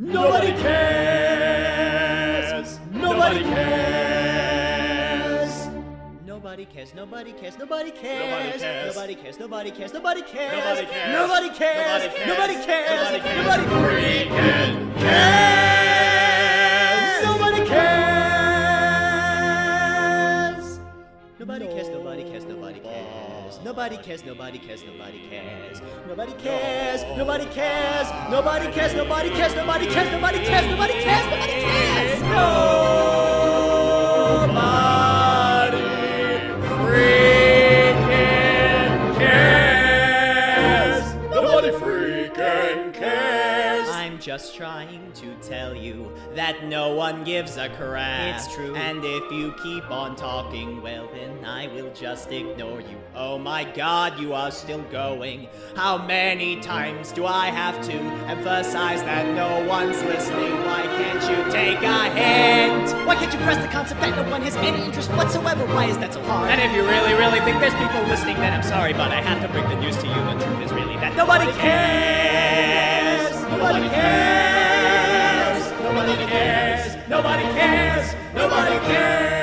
Nobody cares. Nobody cares. Nobody cares. Nobody cares. Nobody cares. Nobody cares. Nobody cares. Nobody cares. Nobody cares. Nobody cares. Nobody cares. Nobody freaking cares. Nobody cares. Nobody cares. Nobody cares. Nobody cares. Nobody cares. Nobody cares. Nobody cares. Nobody cares. Nobody cares. Nobody cares. Nobody cares. Nobody cares. Nobody cares. Nobody cares. Nobody cares. Nobody freaking cares. Nobody freaking cares. I'm just trying to tell you that no one gives a crap. It's true. And if you keep on talking, well then I will just ignore you. Oh my God, you are still going. How many times do I have to emphasize that no one's listening? Why can't you take a hint? Why can't you press the concept that no one has any interest whatsoever? Why is that so hard? And if you really think there's people listening, then I'm sorry, but I have to bring the news to you. The truth is really that nobody cares. Nobody cares. Nobody cares. Nobody cares. Nobody cares.